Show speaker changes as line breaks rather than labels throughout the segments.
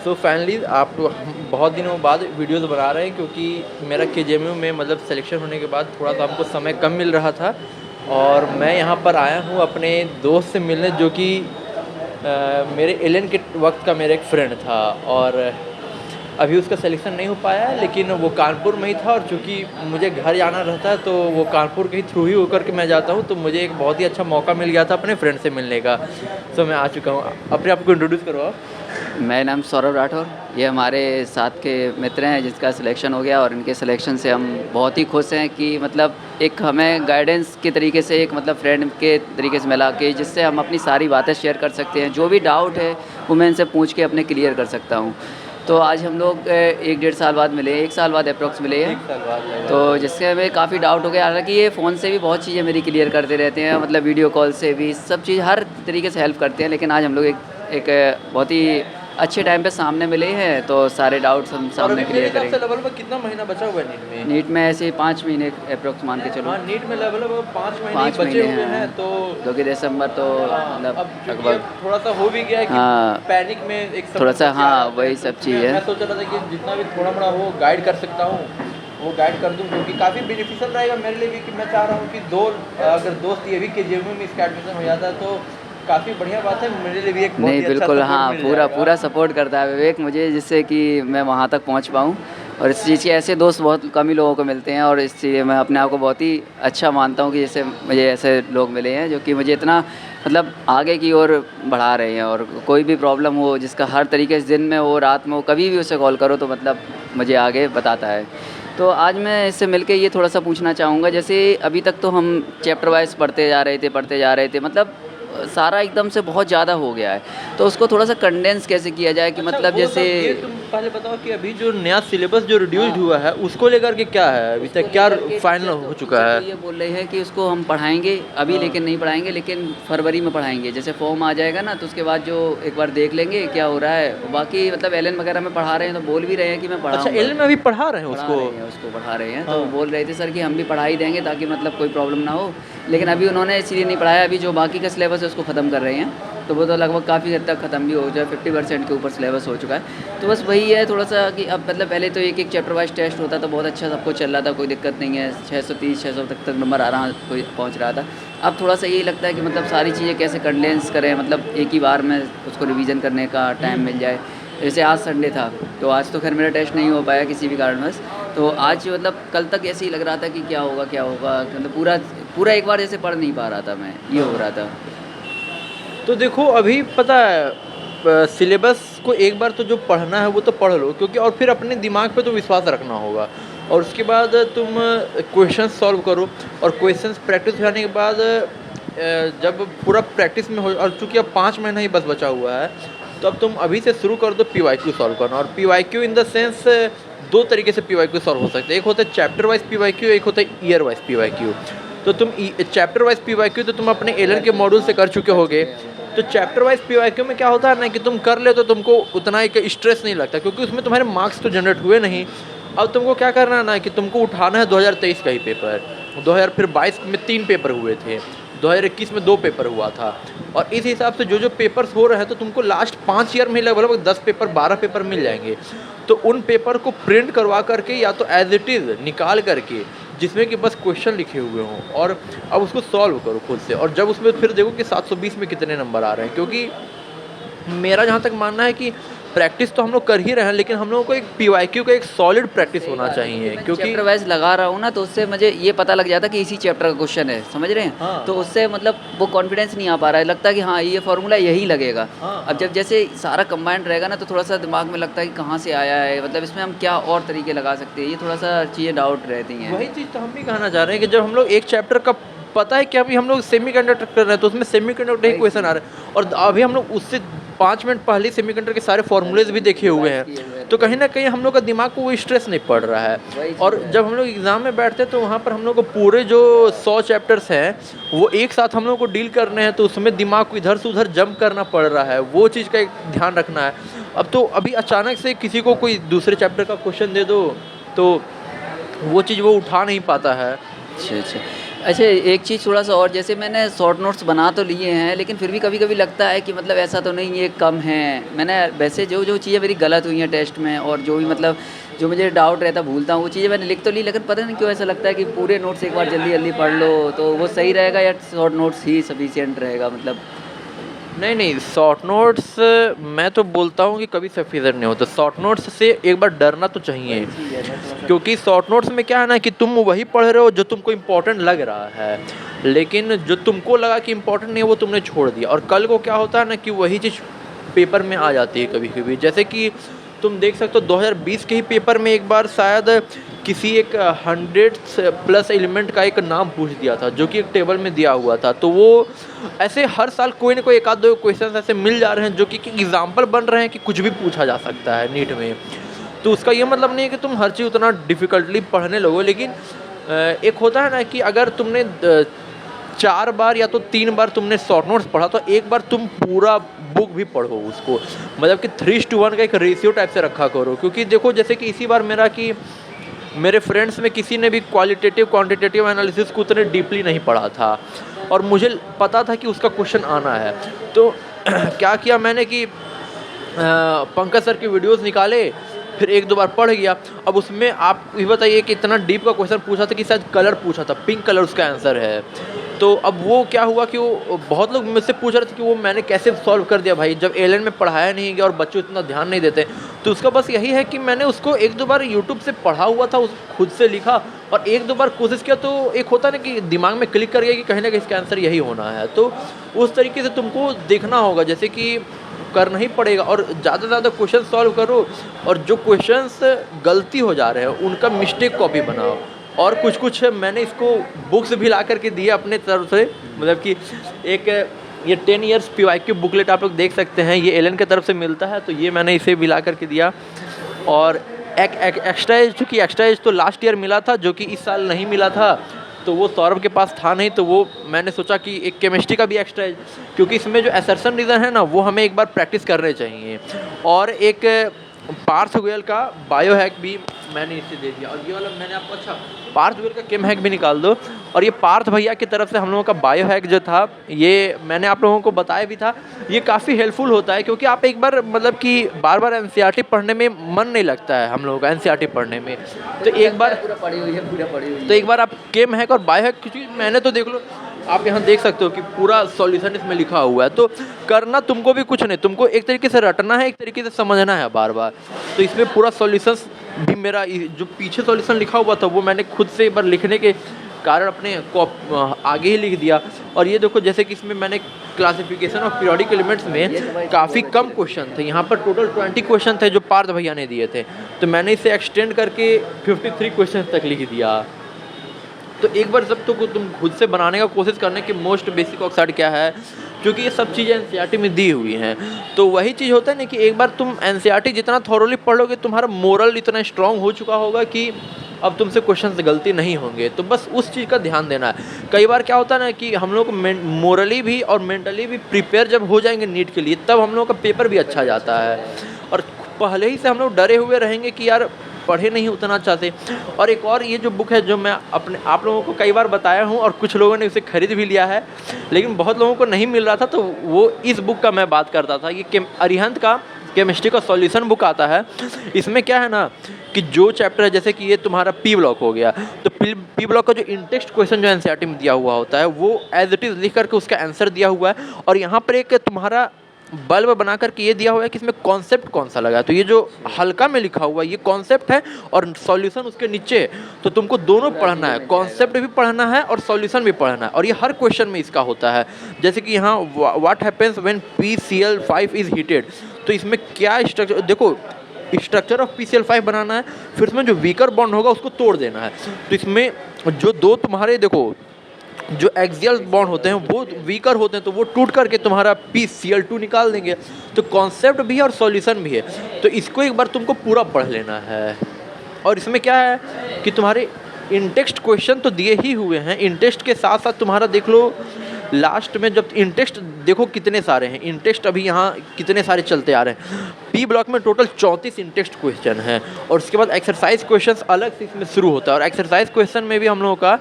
So finally आप हम बहुत दिनों बाद वीडियोस बना रहे हैं क्योंकि मेरा केजेएमयू में मतलब सिलेक्शन होने के बाद थोड़ा सा हमको समय कम मिल रहा था और मैं यहाँ पर आया हूँ अपने दोस्त से मिलने जो कि मेरे एलियन के वक्त का मेरा एक फ्रेंड था और अभी उसका सिलेक्शन नहीं हो पाया है लेकिन वो कानपुर में ही था और चूँकि मुझे घर जाना रहता है तो वो कानपुर के ही थ्रू ही होकर के मैं जाता हूँ तो मुझे एक बहुत ही अच्छा मौका मिल गया था अपने फ्रेंड से मिलने का। सो मैं आ चुका हूँ। अपने आप को इंट्रोड्यूस करो आप।
मेरा नाम सौरभ राठौर। ये हमारे साथ के मित्र हैं जिसका सिलेक्शन हो गया और इनके सिलेक्शन से हम बहुत ही खुश हैं कि मतलब एक हमें गाइडेंस के तरीके से एक मतलब फ्रेंड के तरीके से मिला के जिससे हम अपनी सारी बातें शेयर कर सकते हैं। जो भी डाउट है वो मैं इनसे पूछ के अपने क्लियर कर सकता हूँ। तो आज हम लोग 1 डेढ़ साल बाद मिले, 1 साल बाद अप्रॉक्स मिले हैं।
1 साल बाद लगा।
तो जिससे हमें काफ़ी डाउट हो गया। हालांकि ये फ़ोन से भी बहुत चीज़ें मेरी क्लियर करते रहते हैं, मतलब वीडियो कॉल से भी सब चीज़ हर तरीके से हेल्प करते हैं। लेकिन आज हम लोग एक बहुत ही अच्छे टाइम पे सामने मिले हैं तो सारे डाउट्स हम
और
सामने
अभी मेरे
क्लियर
हिसाब से
करेंगे।
लेवल में कितना महीना बचा हुआ है नीट में?
नीट में ऐसे 5 महीने अप्रॉक्स मान के चलो।
हाँ, नीट में लेवल अब 5 महीने ही
5
बचे
महीने
हुए हैं
हैं
तो
क्योंकि दिसंबर तो मतलब
अब क्योंकि
लगभग
अब थोड़ा सा हो भी गया है कि
हाँ
पैनिक में एक समय
थोड़ा सा
बच्चे आ
हाँ
जाते हैं,
वही
तो
सब चीज़
मैं
है।
सोच रहा था कि जितना भी थोड़ा मोड़ा हो गाइड कर सकता हूँ वो गाइड कर दूँ क्योंकि काफ़ी बेनिफिशियल रहेगा मेरे लिए भी कि मैं चाह रहा हूँ कि अगर दोस्त ये भी केजेएमयू में इसका एडमिशन हो जाता है तो काफ़ी बढ़िया बात है मेरे लिए भी एक बहुत
नहीं
ही अच्छा
बिल्कुल
सपोर्ट
हाँ,
मिल
पूरा
जाएगा।
पूरा सपोर्ट करता है विवेक मुझे, जिससे कि मैं वहाँ तक पहुँच पाऊँ। और इस चीज़ के ऐसे दोस्त बहुत कम ही लोगों को मिलते हैं और इस चीज़ मैं अपने आप को बहुत ही अच्छा मानता हूँ कि जैसे मुझे ऐसे लोग मिले हैं जो कि मुझे इतना मतलब आगे की ओर बढ़ा रहे हैं। और कोई भी प्रॉब्लम हो जिसका हर तरीके से दिन में हो रात में हो कभी भी उसे कॉल करो तो मतलब मुझे आगे बताता है। तो आज मैं इससे मिलके ये थोड़ा सा पूछना चाहूँगा, जैसे अभी तक तो हम चैप्टर वाइज पढ़ते जा रहे थे मतलब सारा एकदम से बहुत ज़्यादा हो गया है। तो उसको थोड़ा सा कंडेंस कैसे किया जाए कि
अच्छा
मतलब
वो
जैसे
सब ये तुम पहले बताओ कि अभी जो नया सिलेबस जो रिड्यूस्ड
हाँ
हुआ है उसको लेकर के क्या है अभी
उसको
तक क्या
लेकर के
फाइनल हो चुका
टीचर
है?
तो ये बोल रहे हैं कि उसको हम पढ़ाएंगे अभी,
हाँ।
लेकिन नहीं पढ़ाएंगे, लेकिन फरवरी में पढ़ाएंगे। जैसे फॉर्म आ जाएगा ना तो उसके बाद जो एक बार देख लेंगे क्या हो रहा है। बाकी मतलब एलन वगैरह में पढ़ा रहे हैं तो बोल भी रहे हैं कि मैं
अच्छा
पढ़ाऊँगा।
एल में अभी पढ़ा रहे हैं उसको?
उसको पढ़ा रहे हैं तो
हाँ।
बोल रहे थे सर कि हम भी पढ़ा ही देंगे ताकि मतलब कोई प्रॉब्लम ना हो। लेकिन अभी उन्होंने इसलिए नहीं पढ़ाया, अभी जो बाकी का सिलेबस है उसको ख़त्म कर रहे हैं। तो वो तो लगभग काफ़ी हद तक ख़त्म भी हो जाए, 50% के ऊपर सिलेबस हो चुका है। तो बस वही है थोड़ा सा कि अब मतलब पहले तो एक चैप्टर वाइज टेस्ट होता था, बहुत अच्छा सबको चल रहा था, कोई दिक्कत नहीं है, 630 600 तक नंबर आ रहा कोई पहुंच रहा था। अब थोड़ा सा यही लगता है कि मतलब सारी चीज़ें कैसे कंडेंस करें, मतलब एक ही बार में उसको रिवीजन करने का टाइम मिल जाए। जैसे आज संडे था तो आज तो खैर मेरा टेस्ट नहीं हो पाया किसी भी कारणवश। तो आज मतलब कल तक ऐसे ही लग रहा था कि क्या होगा मतलब पूरा पूरा एक बार जैसे पढ़ नहीं पा रहा था मैं, ये हो रहा था।
तो देखो अभी पता है सिलेबस को एक बार तो जो पढ़ना है वो तो पढ़ लो क्योंकि और फिर अपने दिमाग पे तो विश्वास रखना होगा और उसके बाद तुम क्वेश्चन सॉल्व करो और क्वेश्चंस प्रैक्टिस होने के बाद जब पूरा प्रैक्टिस में हो और चूँकि अब 5 महीना ही बस बचा हुआ है तो अब तुम अभी से शुरू कर दो PYQ सॉल्व करना। और PYQ इन द सेंस 2 तरीके से PYQ सॉल्व हो सकते हैं, एक होता है चैप्टर वाइज PYQ, एक होता है ईयर वाइज PYQ। तो तुम चैप्टर वाइज PYQ तो तुम अपने एलन के मॉड्यूल से कर चुके होगे। तो चैप्टर वाइज PYQ में क्या होता है ना कि तुम कर ले तो तुमको उतना एक स्ट्रेस नहीं लगता क्योंकि उसमें तुम्हारे मार्क्स तो जनरेट हुए नहीं। अब तुमको क्या करना है ना कि तुमको उठाना है 2023 का ही पेपर, 2022 में 3 पेपर हुए थे, 2021 में 2 पेपर हुआ था और इस हिसाब से जो पेपर्स हो रहे हैं तो तुमको लास्ट 5 ईयर में लगभग 10 पेपर 12 पेपर मिल जाएंगे। तो उन पेपर को प्रिंट करवा करके या तो एज इट इज़ निकाल करके जिसमें कि बस क्वेश्चन लिखे हुए हों और अब उसको सॉल्व करो खुद से। और जब उसमें फिर देखो कि 720 में कितने नंबर आ रहे हैं क्योंकि मेरा जहाँ तक मानना है कि प्रैक्टिस तो हम लोग कर ही रहे हैं लेकिन हम लोगों को एक PYQ का एक सॉलिड प्रैक्टिस होना चाहिए क्योंकि
चैप्टर वाइज लगा रहा हूँ ना तो उससे मुझे ये पता लग जाता कि इसी चैप्टर का क्वेश्चन है, समझ रहे हैं।
हाँ।
तो उससे मतलब वो कॉन्फिडेंस नहीं आ पा रहा है, लगता है कि हाँ ये फार्मूला यही लगेगा।
हाँ,
अब जब जैसे सारा कंबाइंड रहेगा ना तो थोड़ा सा दिमाग में लगता है कि कहाँ से आया है, मतलब इसमें हम क्या और तरीके लगा सकते हैं, ये थोड़ा सा चीज़ें डाउट रहती हैं।
वही चीज़ तो हम भी कहना चाह रहे हैं कि जब हम लोग एक चैप्टर का पता है कि अभी हम लोग सेमीकंडक्टर कर रहे हैं तो उसमें सेमीकंडक्टर ही क्वेश्चन आ रहे हैं और अभी हम लोग उससे 5 मिनट पहले सेमीकंडक्टर के सारे फॉर्मूलेज भी देखे हुए हैं तो कहीं ना कहीं हम लोग का दिमाग को वो स्ट्रेस नहीं पड़ रहा है। और जब हम लोग एग्ज़ाम में बैठते हैं तो वहाँ पर हम लोग को पूरे जो 100 चैप्टर्स हैं वो एक साथ हम लोग को डील करने हैं तो उसमें दिमाग को इधर से उधर जंप करना पड़ रहा है, वो चीज़ का एक ध्यान रखना है। अब तो अभी अचानक से किसी को कोई दूसरे चैप्टर का क्वेश्चन दे दो तो वो चीज़ वो उठा नहीं पाता है।
अच्छा अच्छा। अच्छा, एक चीज़ थोड़ा-सा और, जैसे मैंने शॉर्ट नोट्स बना तो लिए हैं, लेकिन फिर भी कभी-कभी लगता है कि मतलब ऐसा तो नहीं ये कम है। मैंने वैसे जो चीज़ें मेरी गलत हुई हैं टेस्ट में, और जो भी मतलब जो मुझे डाउट रहता भूलता हूँ, वो चीज़ें मैंने लिख तो ली, लेकिन पता नहीं क्यों ऐसा लगता है कि पूरे नोट्स एक बार जल्दी-जल्दी पढ़ लो, तो वो सही रहेगा या शॉर्ट नोट्स ही सफिशिएंट रहेगा मतलब?
नहीं, नहीं, शॉर्ट नोट्स मैं तो बोलता हूँ कि कभी सफिशिएंट नहीं होता। शॉर्ट नोट्स से एक बार डरना तो चाहिए,
वही चीज़ है ना थोड़ा-सा।
क्योंकि शॉर्ट नोट्स में क्या है ना कि तुम वही पढ़ रहे हो जो तुमको इम्पोर्टेंट लग रहा है, लेकिन जो तुमको लगा कि इम्पोर्टेंट नहीं है वो तुमने छोड़ दिया, और कल को क्या होता है ना कि वही चीज़ पेपर में आ जाती है कभी-कभी। जैसे कि तुम देख सकते हो 2020 के ही पेपर में एक बार शायद किसी एक 100 प्लस एलिमेंट का एक नाम पूछ दिया था, जो कि एक टेबल में दिया हुआ था। तो वो ऐसे हर साल कोई ना कोई एक आध दो क्वेश्चन ऐसे मिल जा रहे हैं जो कि एग्जाम्पल बन रहे हैं कि कुछ भी पूछा जा सकता है नीट में। तो उसका ये मतलब नहीं है कि तुम हर चीज़ उतना डिफ़िकल्टली पढ़ने लगो, लेकिन एक होता है ना कि अगर तुमने 4 बार या तो 3 बार तुमने शॉर्ट नोट्स पढ़ा, तो एक बार तुम पूरा बुक भी पढ़ो उसको, मतलब कि 3:1 का एक रेशियो टाइप से रखा करो। क्योंकि देखो जैसे कि इसी बार मेरा कि मेरे फ्रेंड्स में किसी ने भी क्वालिटेटिव क्वांटिटेटिव एनालिसिस को उतने डीपली नहीं पढ़ा था, और मुझे पता था कि उसका क्वेश्चन आना है। तो क्या किया मैंने कि पंकज सर के वीडियोस निकाले, फिर एक दो बार पढ़ गया। अब उसमें आप ये बताइए कि इतना डीप का क्वेश्चन पूछा था कि शायद कलर पूछा था, पिंक कलर उसका आंसर है। तो अब वो क्या हुआ कि वो बहुत लोग मुझसे पूछ रहे थे कि वो मैंने कैसे सॉल्व कर दिया भाई, जब एलन में पढ़ाया नहीं गया और बच्चे इतना ध्यान नहीं देते। तो उसका बस यही है कि मैंने उसको एक दो बार यूट्यूब से पढ़ा हुआ था, उस खुद से लिखा और एक दो बार कोशिश किया, तो एक होता ना कि दिमाग में क्लिक कर गया कि कहीं ना कहीं इसका आंसर यही होना है। तो उस तरीके से तुमको देखना होगा, जैसे कि करना ही पड़ेगा, और ज़्यादा से ज़्यादा क्वेश्चन सॉल्व करो, और जो क्वेश्चंस गलती हो जा रहे हैं उनका मिस्टेक कॉपी बनाओ। और कुछ मैंने इसको बुक्स भी ला करके दिए अपने तरफ से, मतलब कि एक ये 10 इयर्स PYQ बुकलेट आप लोग देख सकते हैं, ये एलन की तरफ से मिलता है, तो ये मैंने इसे भी ला करके दिया। और एक एक्स्ट्रा एज, चूँकि एक्स्ट्रा एज तो लास्ट ईयर मिला था, जो कि इस साल नहीं मिला था, तो वो सौरभ के पास था नहीं, तो वो मैंने सोचा कि एक केमिस्ट्री का भी एक्स्ट्रा एज, क्योंकि इसमें जो असर्शन रीज़न है ना वो हमें एक बार प्रैक्टिस करने चाहिए। और एक पार्थ गोयल का बायो हैक भी मैंने इसे दे दिया, और ये वाला मैंने आपको, अच्छा पार्थ गोयल का केम हैक भी निकाल दो। और ये पार्थ भैया की तरफ से हम लोगों का बायो हैक जो था, ये मैंने आप लोगों को बताया भी था, ये काफ़ी हेल्पफुल होता है, क्योंकि आप एक बार मतलब कि बार बार NCERT पढ़ने में मन नहीं लगता है हम लोगों का NCERT पढ़ने में, तो एक बार
पूरा पढ़ी हुई है, पूरा पढ़ी हुई है।
तो एक बार आप केम हैक और बायो हैक, क्योंकि मैंने तो देख लो, आप यहाँ देख सकते हो कि पूरा सॉल्यूशन इसमें लिखा हुआ है। तो करना तुमको भी कुछ नहीं, तुमको एक तरीके से रटना है, एक तरीके से समझना है बार बार। तो इसमें पूरा सॉल्यूशंस भी मेरा जो पीछे सॉल्यूशन लिखा हुआ था वो मैंने खुद से एक बार लिखने के कारण अपने आगे ही लिख दिया। और ये देखो जैसे कि इसमें मैंने क्लासिफिकेशन ऑफ पीरियोडिक एलिमेंट्स में काफ़ी कम क्वेश्चन थे, यहाँ पर टोटल 20 क्वेश्चन थे जो पार्थ भैया ने दिए थे, तो मैंने इसे एक्सटेंड करके 53 क्वेश्चन तक लिख दिया। तो एक बार जब तो तुम खुद से बनाने का कोशिश करने कि मोस्ट बेसिक ऑक्साइड क्या है, क्योंकि ये सब चीज़ें NCERT में दी हुई हैं। तो वही चीज़ होता है ना कि एक बार तुम NCERT जितना थॉरोली पढ़ लोगे, तुम्हारा मोरल इतना स्ट्रांग हो चुका होगा कि अब तुमसे क्वेश्चन से गलती नहीं होंगे। तो बस उस चीज़ का ध्यान देना है। कई बार क्या होता है ना कि हम लोग मोरली भी और मेंटली भी प्रिपेयर जब हो जाएंगे नीट के लिए, तब हम लोग का पेपर भी अच्छा जाता है। और पहले ही से हम लोग डरे हुए रहेंगे कि यार पढ़े नहीं उतना अच्छा से। और एक और ये जो बुक है जो मैं अपने आप लोगों को कई बार बताया हूँ, और कुछ लोगों ने उसे खरीद भी लिया है, लेकिन बहुत लोगों को नहीं मिल रहा था, तो वो इस बुक का मैं बात करता था। ये अरिहंत का केमिस्ट्री का सॉल्यूशन बुक आता है। इसमें क्या है ना कि जो चैप्टर है, जैसे कि ये तुम्हारा P ब्लॉक हो गया, तो P ब्लॉक का जो इंटेक्स्ट क्वेश्चन जो NCERT में दिया हुआ होता है वो एज इट इज़ लिख करके उसका आंसर दिया हुआ है। और यहाँ पर एक तुम्हारा बल्ब बना करके ये दिया हुआ है कि इसमें कॉन्सेप्ट कौन सा लगा है। तो ये जो हल्का में लिखा हुआ है ये कॉन्सेप्ट है, और सॉल्यूशन उसके नीचे है। तो तुमको दोनों पढ़ना है, कॉन्सेप्ट भी पढ़ना है और सॉल्यूशन भी पढ़ना है, और ये हर क्वेश्चन में इसका होता है। जैसे कि यहाँ what happens when PCl5 is heated, तो इसमें क्या स्ट्रक्चर, देखो स्ट्रक्चर ऑफ PCl5 बनाना है, फिर इसमें जो वीकर बॉन्ड होगा उसको तोड़ देना है। तो इसमें जो दो तुम्हारे देखो जो एक्सियल बॉन्ड होते हैं वो वीकर होते हैं, तो वो टूट करके तुम्हारा PCl2 निकाल देंगे। तो कॉन्सेप्ट भी है और सॉल्यूशन भी है, तो इसको एक बार तुमको पूरा पढ़ लेना है। और इसमें क्या है कि तुम्हारे इंटेक्स्ट क्वेश्चन तो दिए ही हुए हैं, इंटेक्स्ट के साथ साथ तुम्हारा देख लो लास्ट में जब इंटेक्स्ट देखो कितने सारे हैं, इंटेक्स्ट अभी यहाँ कितने सारे चलते आ रहे हैं। P ब्लॉक में टोटल 34 इंटेक्स्ट क्वेश्चन है, और उसके बाद एक्सरसाइज क्वेश्चन अलग से इसमें शुरू होता है। और एक्सरसाइज क्वेश्चन में भी हम लोगों का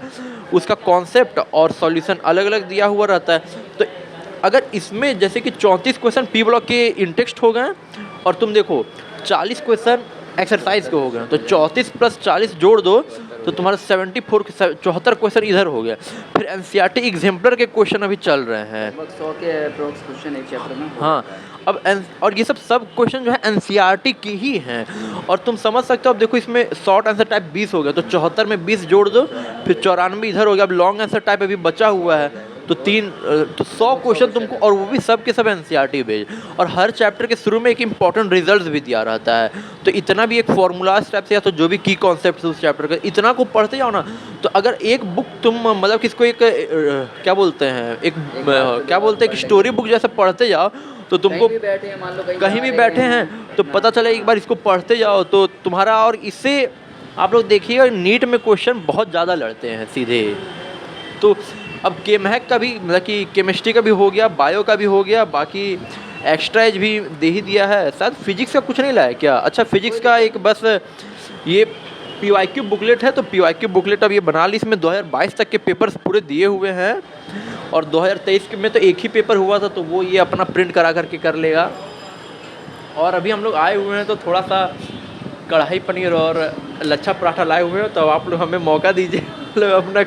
उसका कॉन्सेप्ट और सॉल्यूशन अलग-अलग दिया हुआ रहता है। तो अगर इसमें जैसे कि 34 क्वेश्चन पी ब्लॉक के इन टेक्स्ट हो गए और तुम देखो 40 क्वेश्चन एक्सरसाइज के हो गए, तो 34 प्लस 40 जोड़ दो तो तुम्हारा 74 क्वेश्चन इधर हो गया। फिर एनसीईआरटी एग्जाम्पलर के क्वेश्चन अभी चल रहे हैं।
लगभग 100 के अप्रोक्स क्वेश्चन एक चैप्टर में।
हाँ, अब और ये सब क्वेश्चन जो है एनसीईआरटी के ही हैं और तुम समझ सकते हो। अब देखो इसमें शॉर्ट आंसर टाइप 20 हो गया, तो 74 में 20 जोड़ दो, फिर 94 इधर हो गया। अब लॉन्ग आंसर टाइप अभी बचा हुआ है, तो 100 क्वेश्चन तुमको, और वो भी सब के सब एनसीईआरटी बेस्ड। और हर चैप्टर के शुरू में एक इंपॉर्टेंट रिजल्ट भी दिया रहता है, तो इतना भी एक फॉर्मूलाज टाइप से या तो जो भी की कॉन्सेप्ट है उस चैप्टर का, इतना को पढ़ते जाओ ना। तो अगर एक बुक तुम मतलब कि इसको एक क्या बोलते हैं, क्या बोलते हैं कि स्टोरी बुक जैसे पढ़ते जाओ, तो तुमको
कहीं भी बैठे हैं, मान लो
कहीं भी बैठे हैं तो पता चले एक बार इसको पढ़ते जाओ तो तुम्हारा। और इससे आप लोग देखिएगा नीट में क्वेश्चन बहुत ज़्यादा लड़ते हैं सीधे। तो अब केमहैक का भी मतलब कि केमिस्ट्री का भी हो गया, बायो का भी हो गया, बाकी एक्स्ट्रा एज भी दे ही दिया है। शायद फिजिक्स का कुछ नहीं लाया क्या? अच्छा, फिजिक्स का एक बस ये PYQ बुकलेट है, तो PYQ बुकलेट अब ये बना ली। इसमें 2022 तक के पेपर्स पूरे दिए हुए हैं और 2023 में तो एक ही पेपर हुआ था, तो वो ये अपना प्रिंट करा करके कर लेगा। और अभी हम लोग आए हुए हैं तो थोड़ा सा कढ़ाई पनीर और लच्छा पराठा लाए हुए हैं, तो आप लोग हमें मौका दीजिए मतलब अपना।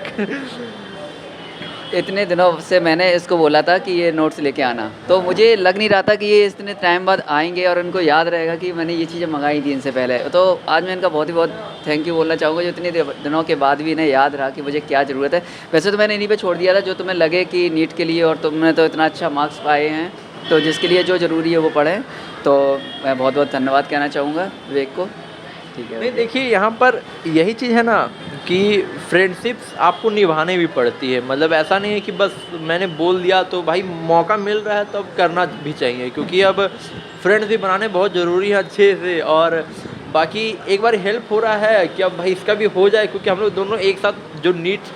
इतने दिनों से मैंने इसको बोला था कि ये नोट्स लेके आना, तो मुझे लग नहीं रहा था कि ये इतने टाइम बाद आएंगे और उनको याद रहेगा कि मैंने ये चीज़ें मंगाई थी इनसे पहले। तो आज मैं इनका बहुत ही बहुत थैंक यू बोलना चाहूँगा, जो इतने दिनों के बाद भी इन्हें याद रहा कि मुझे क्या ज़रूरत है। वैसे तो मैंने इन्हीं पे छोड़ दिया था, जो तुम्हें लगे कि नीट के लिए, और तुमने तो इतना अच्छा मार्क्स पाए हैं, तो जिसके लिए जो ज़रूरी है वो पढ़ें। तो मैं बहुत बहुत धन्यवाद कहना चाहूँगा विवेक को। ठीक है,
नहीं देखिए, यहाँ पर यही चीज़ है ना कि फ्रेंडशिप्स आपको निभाने भी पड़ती है। मतलब ऐसा नहीं है कि बस मैंने बोल दिया तो भाई मौका मिल रहा है तो अब करना भी चाहिए, क्योंकि अब फ्रेंड्स भी बनाने बहुत ज़रूरी है अच्छे से। और बाकी एक बार हेल्प हो रहा है कि अब भाई इसका भी हो जाए, क्योंकि हम लोग दोनों एक साथ जो नीट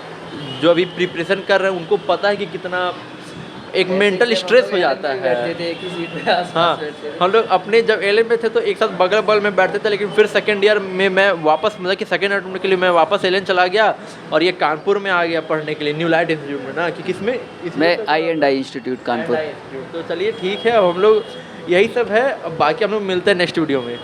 जो अभी प्रिपरेशन कर रहे हैं उनको पता है कि कितना एक मेंटल स्ट्रेस हो जाता है।
बैठते थे एक ही सीट पे आस-पास
हाँ,
बैठते थे।
हम लोग अपने जब एलए में थे तो एक साथ बगल बगल में बैठते थे, लेकिन फिर सेकेंड ईयर में मैं वापस मतलब कि सेकेंड ईयर के लिए मैं वापस एलएन चला गया और ये कानपुर में आ गया पढ़ने के लिए, न्यू लाइट इंस्टीट्यूट में ना, कि किसमें
मैं I&I इंस्टीट्यूट कानपुर।
तो चलिए ठीक है, अब हम लोग यही सब है। अब बाकी हम लोग मिलते हैं नेक्स्ट वीडियो में।